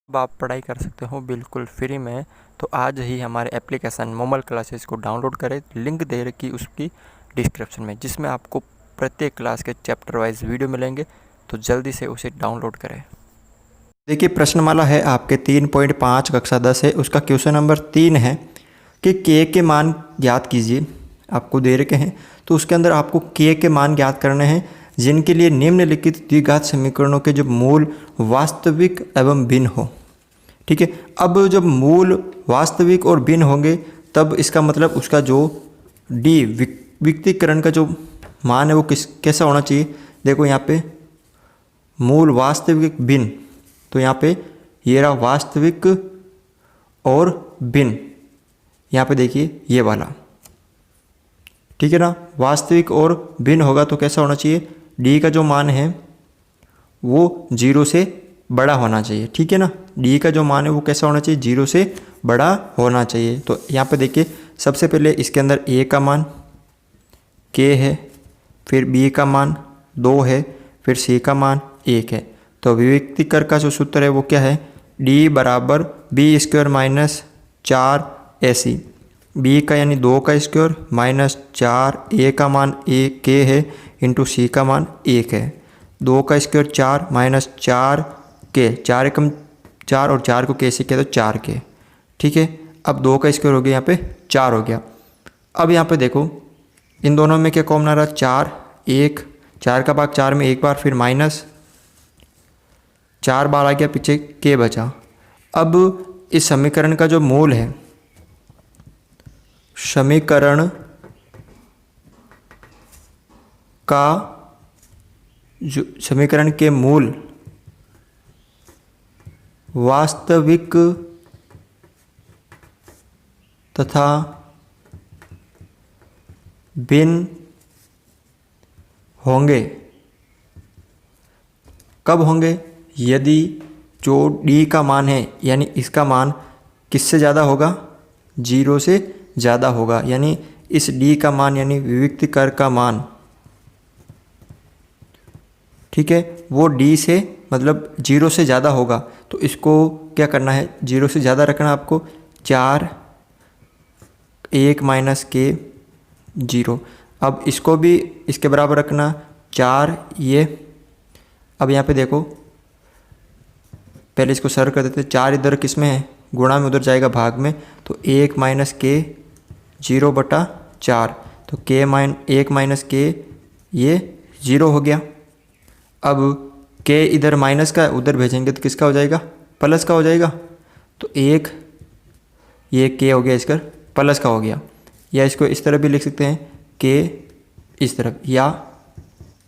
अब आप पढ़ाई कर सकते हो बिल्कुल फ्री में। तो आज ही हमारे एप्लीकेशन मोमल क्लासेस को डाउनलोड करें। लिंक दे रखी उसकी डिस्क्रिप्शन में, जिसमें आपको प्रत्येक क्लास के चैप्टर वाइज वीडियो मिलेंगे। तो जल्दी से उसे डाउनलोड करें। देखिए प्रश्नमाला है आपके 3.5 कक्षा 10 है। उसका क्वेश्चन नंबर 3 है कि के मान ज्ञात कीजिए। आपको दे रखे हैं तो उसके अंदर आपको के मान ज्ञात करने हैं, जिनके लिए निम्नलिखित द्विघात समीकरणों के जब मूल वास्तविक एवं भिन्न हो। ठीक है, अब जब मूल वास्तविक और भिन्न होंगे तब इसका मतलब उसका जो डी विकतीकरण का जो मान है वो कैसा होना चाहिए। देखो यहाँ पे मूल वास्तविक भिन्न, तो यहाँ पे ये रहा वास्तविक और भिन्न। यहाँ पे देखिए ये वाला, ठीक है ना। वास्तविक और भिन्न होगा तो कैसा होना चाहिए, डी का जो मान है वो 0 से बड़ा होना चाहिए। ठीक है ना, डी का जो मान है वो कैसा होना चाहिए, 0 से बड़ा होना चाहिए। तो यहाँ पे देखिए सबसे पहले इसके अंदर ए का मान के है, फिर बी का मान 2 है, फिर सी का मान 1 है। तो विविक्तीकर का जो सूत्र है वो क्या है, डी बराबर B square minus 4ac। B का यानी 2 का स्क्वायर माइनस 4, ए का मान के है इंटू सी का मान 1 है। 2 का स्क्वायर 4 माइनस 4 के, 4 एकम 4 और 4 को के से किया तो 4 के। ठीक है, अब 2 का स्क्वायर हो गया, यहाँ पे 4 हो गया। अब यहाँ पे देखो इन दोनों में क्या कॉमन आ रहा, 4 1, 4 का भाग 4 में एक बार, फिर माइनस 4 बार आ गया, पीछे के बचा। अब इस समीकरण का जो मूल है, समीकरण का जो समीकरण के मूल वास्तविक तथा भिन्न होंगे। कब होंगे, यदि जो डी का मान है यानी इसका मान किससे ज़्यादा होगा, 0 से ज़्यादा होगा। यानी इस डी का मान यानी विविक्तीकर का मान, ठीक है, वो डी से मतलब 0 से ज़्यादा होगा। तो इसको क्या करना है, 0 से ज़्यादा रखना आपको। 4 1 माइनस के 0। अब इसको भी इसके बराबर रखना, 4 ये। अब यहाँ पे देखो पहले इसको सरल कर देते, 4 इधर किस में है, गुणा में, उधर जाएगा भाग में। तो 1 माइनस के 0/4। तो के 1 माइनस के ये 0 हो गया। अब के इधर माइनस का उधर भेजेंगे तो किसका हो जाएगा, प्लस का हो जाएगा। तो 1 ये के हो गया, इसका प्लस का हो गया। या इसको इस तरह भी लिख सकते हैं, के इस तरफ, या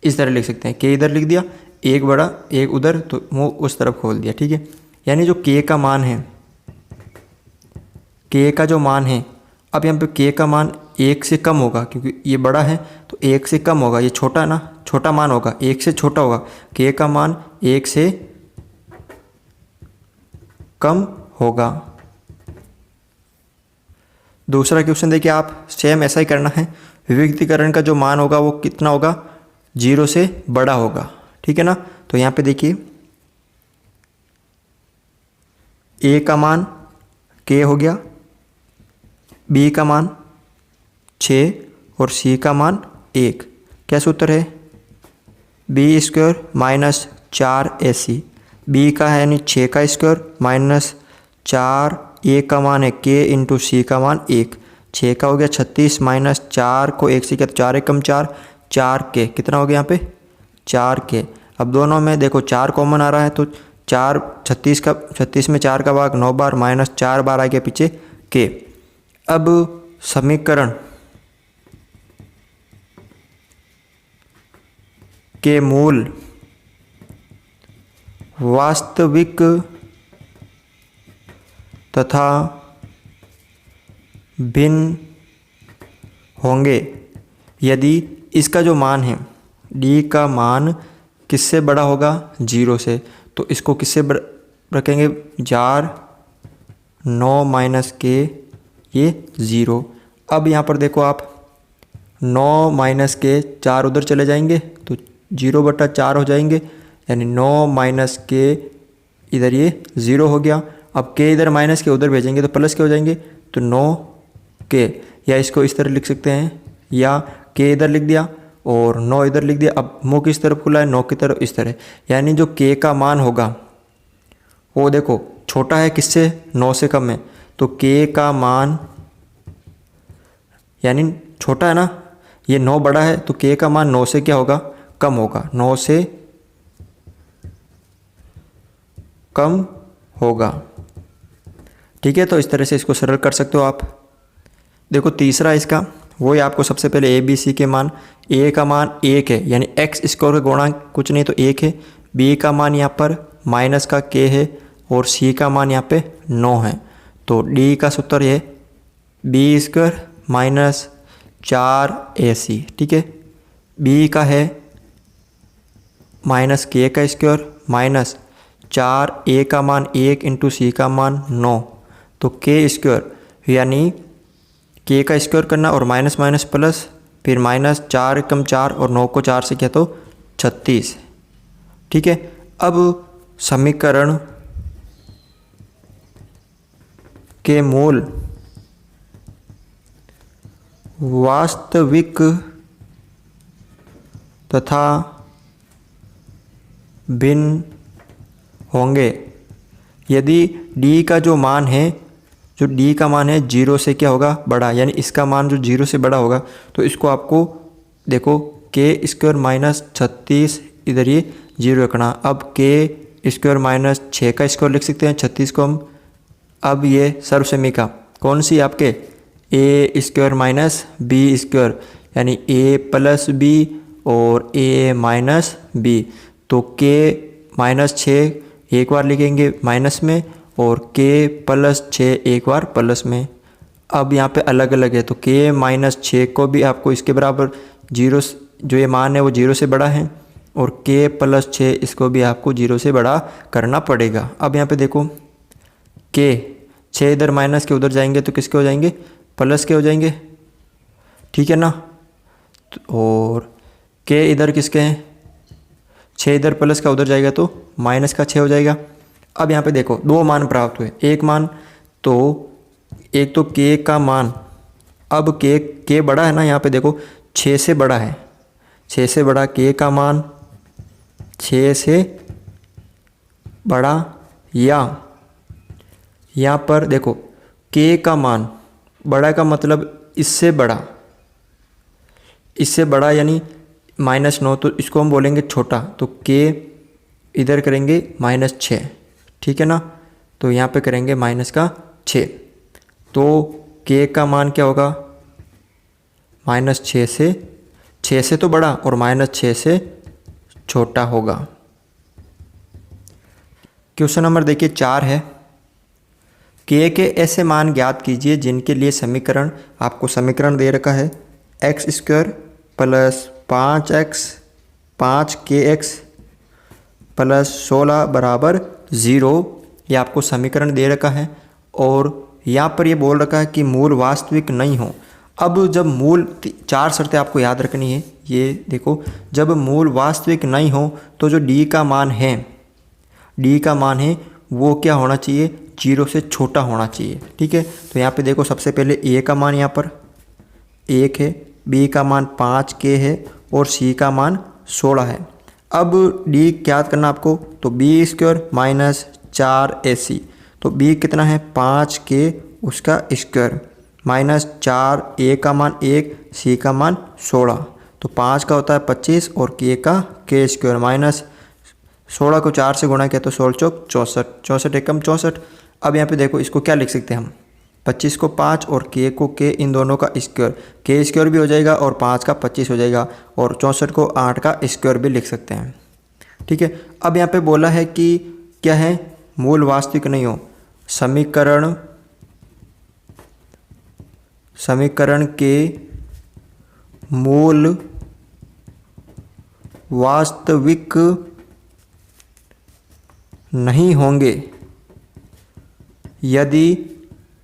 इस तरह लिख सकते हैं, के इधर लिख दिया, 1 बड़ा 1 उधर, तो वो उस तरफ खोल दिया। ठीक है, यानी जो के का मान है, के का जो मान है, अब यहाँ पे के का मान 1 से कम होगा क्योंकि ये बड़ा है, तो 1 से कम होगा। ये छोटा ना, छोटा मान होगा, 1 से छोटा होगा। के का मान 1 से कम होगा। दूसरा क्वेश्चन देखिए आप, सेम ऐसा ही करना है। विविक्तीकरण का जो मान होगा वो कितना होगा, 0 से बड़ा होगा। ठीक है ना, तो यहाँ पे देखिए ए का मान के हो गया, बी का मान 6 और सी का मान 1। क्या सूत्र है, B square minus 4ac। B का है यानी 6 का स्क्वायर माइनस 4, ए का मान है के इंटू सी का मान 1। 6 का हो गया 36 माइनस 4 को 1 से किया तो 4 एकम 4, 4 के कितना हो गया यहाँ पे 4 के। अब दोनों में देखो 4 कॉमन आ रहा है, तो 4 36 में 4 का भाग 9 बार माइनस 4 बार आ गया पीछे के। अब समीकरण के मूल वास्तविक तथा भिन्न होंगे यदि इसका जो मान है, डी का मान किससे बड़ा होगा, 0 से। तो इसको किससे रखेंगे, 4 9 माइनस के ये 0। अब यहाँ पर देखो आप 9 माइनस के 4 उधर चले जाएंगे तो 0/4 हो जाएंगे, यानी 9 माइनस के इधर ये 0 हो गया। अब k इधर माइनस के उधर भेजेंगे तो प्लस के हो जाएंगे, तो 9k, या इसको इस तरह लिख सकते हैं, या k इधर लिख दिया और 9 इधर लिख दिया। अब मुँह किस तरफ खुला है, 9 की तरफ, इस तरह। यानी जो k का मान होगा वो देखो छोटा है किससे, 9 से कम है, तो k का मान यानी छोटा है ना, ये 9 बड़ा है तो k का मान 9 से क्या होगा, कम होगा, 9 से कम होगा। ठीक है, तो इस तरह से इसको सरल कर सकते हो आप। देखो तीसरा इसका वही आपको सबसे पहले ए बी सी के मान, ए का मान 1 है यानी एक्स स्क्वायर का गुणांक कुछ नहीं तो 1 है, बी का मान यहाँ पर माइनस का k है और सी का मान यहाँ पे 9 है। तो डी का सूत्र है बी स्क्वायर माइनस 4ac। ठीक है, बी का है माइनस k का स्क्वायर माइनस 4a का मान 1 इंटू सी का मान 9, तो k स्क्वायर यानी k का स्क्वायर करना और माइनस माइनस प्लस, फिर माइनस 4 कम 4 और 9 को 4 से किया तो 36। ठीक है, अब समीकरण के मूल वास्तविक तथा भिन्न होंगे यदि d का जो मान है, जो d का मान है 0 से क्या होगा, बड़ा, यानी इसका मान जो 0 से बड़ा होगा। तो इसको आपको देखो k स्क्वायर माइनस 36, इधर ये 0 रखना। अब k स्क्वायर माइनस 6 का स्क्वायर लिख सकते हैं, 36 को हम। अब ये सर्वसमीका कौन सी आपके, a square minus B square यानी a प्लस बी और a माइनस बी। तो k माइनस 6 एक बार लिखेंगे माइनस में और k प्लस 6 एक बार प्लस में। अब यहाँ पे अलग अलग है तो k माइनस 6 को भी आपको इसके बराबर 0, जो ये मान है वो 0 से बड़ा है, और k प्लस 6 इसको भी आपको 0 से बड़ा करना पड़ेगा। अब यहाँ पे देखो k 6 इधर माइनस के उधर जाएंगे तो किसके हो जाएंगे, प्लस के हो जाएंगे। ठीक है ना, और k इधर किसके हैं, 6 इधर प्लस का उधर जाएगा तो माइनस का 6 हो जाएगा। अब यहाँ पे देखो दो मान प्राप्त हुए, एक मान तो एक तो k का मान, अब k बड़ा है ना, यहाँ पे देखो 6 से बड़ा है, 6 से बड़ा k का मान 6 से बड़ा, या यहाँ पर देखो k का मान बड़ा का मतलब इससे बड़ा, इससे बड़ा यानी -9, तो इसको हम बोलेंगे छोटा, तो k इधर करेंगे -6। ठीक है ना, तो यहाँ पे करेंगे -6, तो k का मान क्या होगा, -6 से तो बड़ा और -6 से छोटा होगा। क्वेश्चन नंबर देखिए 4 है, k के ऐसे मान ज्ञात कीजिए जिनके लिए समीकरण, आपको समीकरण दे रखा है x square plus 5x 5kx plus 16 बराबर 0, ये आपको समीकरण दे रखा है, और यहाँ पर ये बोल रखा है कि मूल वास्तविक नहीं हो। अब जब मूल, 4 शर्तें आपको याद रखनी है, ये देखो जब मूल वास्तविक नहीं हो तो जो d का मान है, d का मान है वो क्या होना चाहिए, 0 से छोटा होना चाहिए। ठीक है, तो यहाँ पे देखो सबसे पहले a का मान यहाँ पर 1 है, b का मान 5k है और c का मान 16 है। अब d ज्ञात करना आपको, तो b स्क्वायर माइनस 4ac, तो b कितना है 5k उसका स्क्वायर माइनस 4, a का मान 1, c का मान 16, तो 5 का होता है 25 और k का k स्क्वायर माइनस 16 को 4 से गुणा किया तो 16 चौक 64, 64 एकम 64। अब यहाँ पे देखो इसको क्या लिख सकते हैं हम, 25 को 5 और k को k, इन दोनों का स्क्वायर, k स्क्वायर भी हो जाएगा और 5 का 25 हो जाएगा, और 64 को 8 का स्क्वायर भी लिख सकते हैं। ठीक है, अब यहाँ पे बोला है कि क्या है, मूल वास्तविक नहीं हो, समीकरण के मूल वास्तविक नहीं होंगे यदि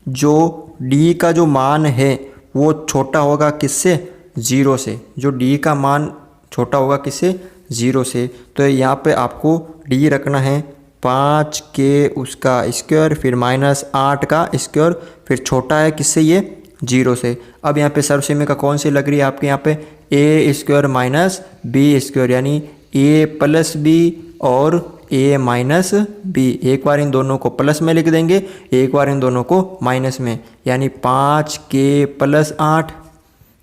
जो d का जो मान है वो छोटा होगा किससे, 0 से, जो d का मान छोटा होगा किससे, 0 से। तो यहाँ पे आपको d रखना है 5 के उसका स्क्वायर फिर -8 का स्क्वायर फिर छोटा है किससे, ये 0 से। अब यहाँ पे सर्वसीमा कौन सी लग रही है आपके यहाँ पे, ए स्क्वायर माइनस बी स्क्वायर, यानी ए प्लस बी और ए माइनस बी। एक बार इन दोनों को प्लस में लिख देंगे, एक बार इन दोनों को माइनस में, यानी 5 के प्लस 8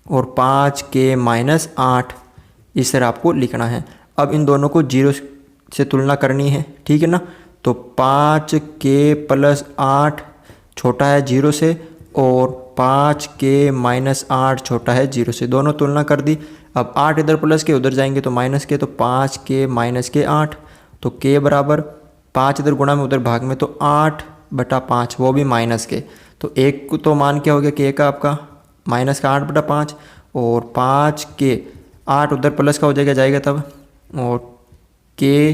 और 5 के माइनस 8, इस तरह आपको लिखना है। अब इन दोनों को 0 से तुलना करनी है, ठीक है ना। तो 5 के प्लस 8 छोटा है 0 से और 5 के माइनस 8 छोटा है 0 से, दोनों तुलना कर दी। अब 8 इधर प्लस के उधर जाएंगे तो माइनस के, तो 5 के माइनस के 8, तो के बराबर 5 इधर गुणा में उधर भाग में, तो 8/5 वो भी माइनस के। तो एक तो मान क्या हो गया के का आपका माइनस का 8/5 और 5 के 8 उधर प्लस का हो जाएगा तब, और के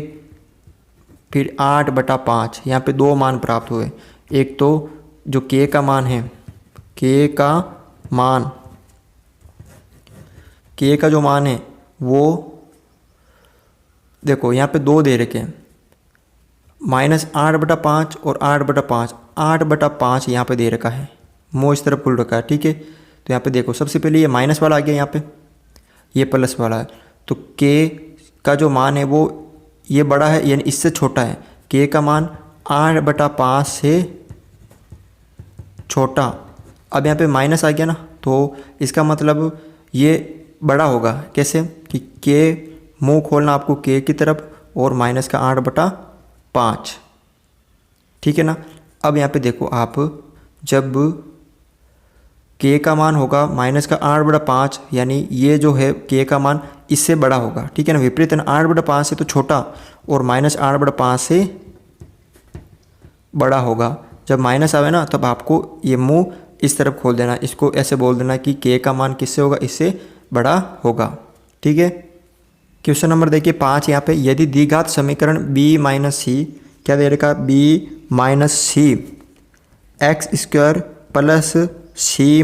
फिर 8/5, यहाँ पे 2 मान प्राप्त हुए। एक तो जो के का मान है, के का जो मान है वो देखो यहाँ पे 2 दे रखे हैं, -8/5 और 8/5, 8/5 यहाँ पे दे रखा है, मुँह इस तरफ खुल रखा है, ठीक है। तो यहाँ पे देखो सबसे पहले ये माइनस वाला आ गया, यहाँ पे ये प्लस वाला है, तो के का जो मान है वो ये बड़ा है यानी इससे छोटा है, के का मान 8/5 से छोटा। अब यहाँ पे माइनस आ गया ना, तो इसका मतलब ये बड़ा होगा, कैसे कि के मुंह खोलना आपको के की तरफ और माइनस का 8/5, ठीक है ना। अब यहाँ पे देखो आप जब के का मान होगा माइनस का 8/5, यानी ये जो है के का मान इससे बड़ा होगा, ठीक है ना, विपरीत है ना, 8/5 से तो छोटा और -8/5 से बड़ा होगा। जब माइनस आवे ना तब आपको ये मुंह इस तरफ खोल देना, इसको ऐसे बोल देना कि के का मान किससे होगा, इससे बड़ा होगा, ठीक है। क्वेश्चन नंबर देखिए 5 यहाँ पे, यदि द्विघात समीकरण b - c क्या दे रखा, b - c x² plus c -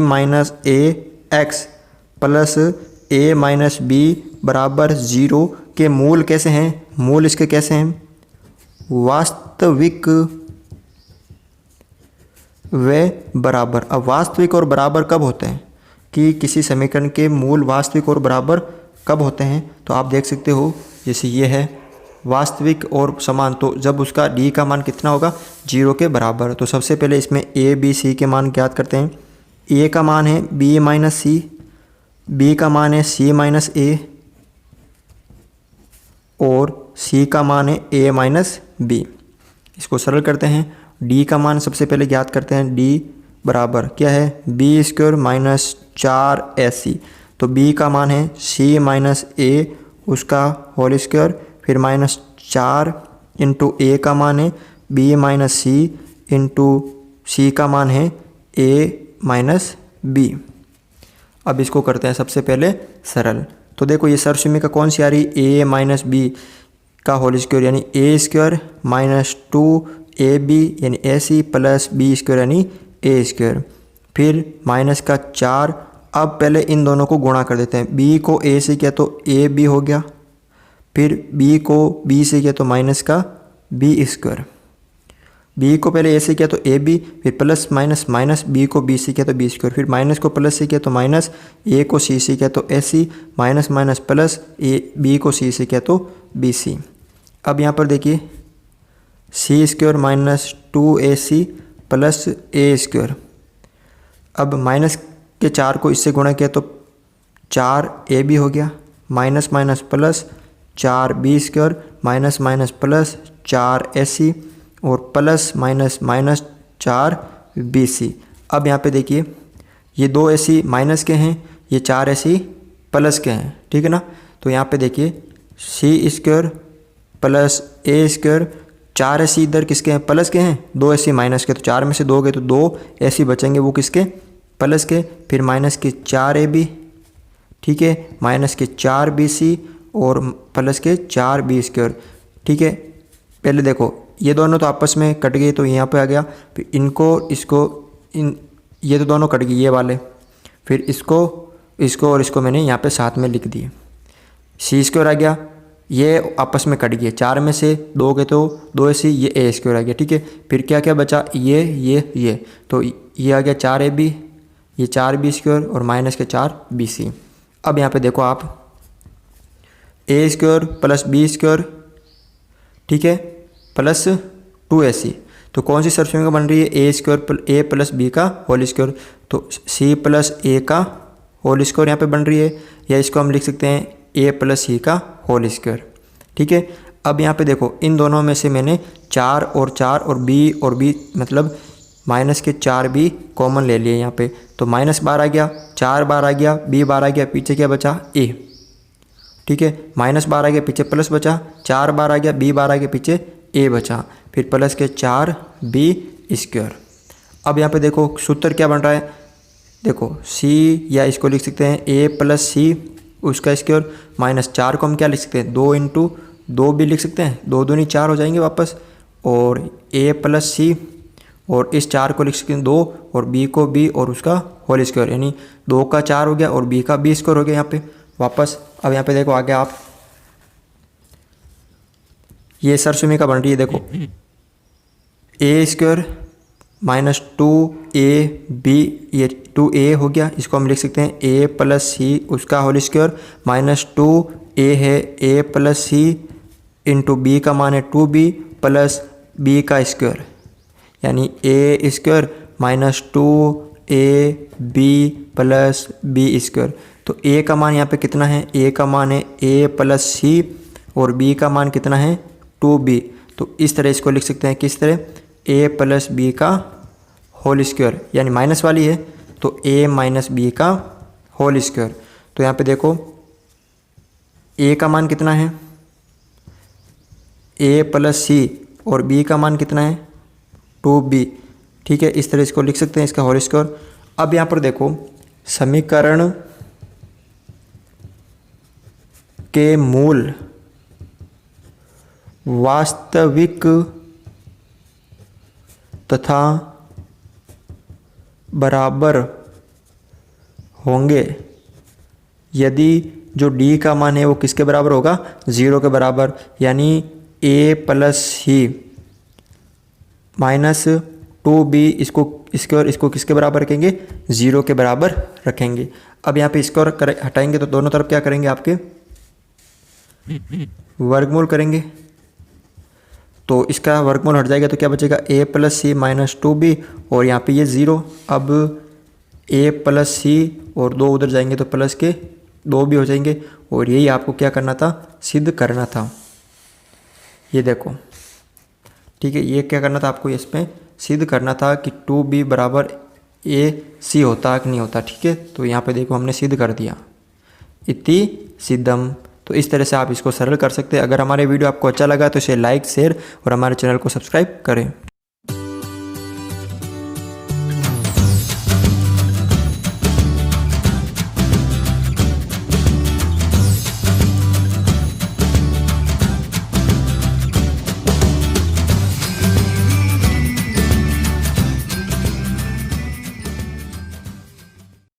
a x plus a - b बराबर 0 के मूल कैसे हैं, मूल इसके कैसे हैं, वास्तविक व बराबर। अब वास्तविक और बराबर कब होते हैं कि किसी समीकरण के मूल वास्तविक और बराबर कब होते हैं, तो आप देख सकते हो जैसे ये है वास्तविक और समान, तो जब उसका d का मान कितना होगा, 0 के बराबर। तो सबसे पहले इसमें a b c के मान ज्ञात करते हैं। a का मान है b - c, b का मान है c - a और c का मान है a - b। इसको सरल करते हैं, d का मान सबसे पहले ज्ञात करते हैं, d बराबर क्या है, b² - 4ac। तो b का मान है c - a उसका होल स्क्वायर फिर -4 इंटू a का मान है b - c इंटू c का मान है a - b। अब इसको करते हैं सबसे पहले सरल। तो देखो ये सर्वसीमा कौन सी आ रही, a - b का होल स्क्वायर यानी a² - 2ab यानी ac प्लस b² यानी a², फिर माइनस का 4। अब पहले इन दोनों को गुणा कर देते हैं, b को a से किया तो ab हो गया, फिर b को b से किया तो माइनस का b², b को पहले a से किया तो ab, फिर प्लस माइनस b को b से किया तो b², फिर माइनस को प्लस से किया तो माइनस, a को c से किया तो ac, माइनस प्लस b को c से किया तो bc। अब यहाँ पर देखिए c² - 2ac प्लस a²। अब माइनस के 4 को इससे गुणा किया तो 4ab हो गया, minus plus 4b² minus plus 4ac और प्लस माइनस 4bc। अब यहाँ पे देखिए ये 2ac माइनस के हैं, ये 4ac प्लस के हैं, ठीक है ना। तो यहाँ पे देखिए c² प्लस a², 4ac इधर किसके हैं, प्लस के हैं, 2ac माइनस के, तो 4 में से 2 गए तो 2ac बचेंगे वो किसके, प्लस के, फिर माइनस के 4ab, ठीक है, माइनस के 4bc और प्लस के 4b², ठीक है। पहले देखो ये दोनों तो आपस में कट गए तो यहाँ पे आ गया, फिर इनको ये तो दोनों कट गए ये वाले, फिर इसको और इसको मैंने यहाँ पे साथ में लिख दिए, c² आ गया ये आपस में कट गए, 4 में से 2 गए तो 2 AC, ये ए स्क्वायर आ गया, ठीक है। फिर क्या क्या बचा, ये तो ये आ गया 4AB, ये 4B स्क्वायर और माइनस के 4BC। अब यहाँ पे देखो आप ए स्क्वायर प्लस बी स्क्वायर, ठीक है, प्लस 2AC, तो कौन सी सरसमीका बन रही है, ए स्क्वायर ए प्लस बी का होल स्क्वायर, तो सी प्लस ए का होल स्क्वायर यहाँ पे बन रही है, या इसको हम लिख सकते हैं ए प्लस सी का होल स्क्वायर, ठीक है। अब यहाँ पे देखो इन दोनों में से मैंने 4 और 4 और बी मतलब माइनस के 4B कॉमन ले लिए यहाँ पे, तो माइनस बार आ गया, 4 बार आ गया, B बार आ गया, पीछे क्या बचा A, ठीक है। माइनस बार आ गया, पीछे प्लस बचा, 4 बार आ गया, B बार आ गया, पीछे A बचा, फिर प्लस के 4B स्क्वायर। अब यहाँ पे देखो सूत्र क्या बन रहा है, देखो C, या इसको लिख सकते हैं A प्लस C उसका स्क्वायर, माइनस 4 को हम क्या लिख सकते हैं 2 इंटू 2 भी लिख सकते हैं, 2 दूनी 4 हो जाएंगे वापस, और A प्लस C और इस 4 को लिख सकते हैं 2 और B को B और उसका होल स्क्वायर, यानी 2 का 4 हो गया और B का B स्क्वायर हो गया यहाँ पे वापस। अब यहाँ पे देखो आगे आप ये सरसमीका बन रही है, देखो ए स्क्वायर माइनस 2AB, ये 2A हो गया, इसको हम लिख सकते हैं A प्लस C उसका होल स्क्वायर, माइनस 2A है A plus C into B का मान है 2B प्लस B का स्क्वायर, यानी A square minus 2AB plus B square. तो A का मान यहाँ पे कितना है, A का मान है A प्लस C और B का मान कितना है 2B, तो इस तरह इसको लिख सकते हैं किस तरह, A प्लस B का होल स्क्वायर, यानी माइनस वाली है तो A माइनस B का होल स्क्वायर। तो यहाँ पे देखो A का मान कितना है A प्लस C और B का मान कितना है 2B, ठीक है, इस तरह इसको लिख सकते हैं इसका होल स्क्वायर। अब यहाँ पर देखो समीकरण के मूल वास्तविक तथा बराबर होंगे यदि जो D का मान है वो किसके बराबर होगा, 0 के बराबर, यानी A plus C minus 2B इसको स्क्वायर इसको किसके बराबर रखेंगे, 0 के बराबर रखेंगे। अब यहाँ पे स्क्वायर हटाएंगे तो दोनों तरफ क्या करेंगे, आपके वर्गमूल करेंगे, तो इसका वर्गमूल हट जाएगा तो क्या बचेगा A plus C minus 2B और यहाँ पे ये 0। अब A प्लस C और 2 उधर जाएंगे तो प्लस के 2 भी हो जाएंगे, और यही आपको क्या करना था, सिद्ध करना था। ये देखो, ठीक है, ये क्या करना था आपको, इसमें सिद्ध करना था कि 2B बराबर AC होता कि नहीं होता, ठीक है। तो यहाँ पे देखो हमने सिद्ध कर दिया, इति सिद्धम। तो इस तरह से आप इसको सरल कर सकते हैं। अगर हमारे वीडियो आपको अच्छा लगा तो इसे लाइक शेयर और हमारे चैनल को सब्सक्राइब करें।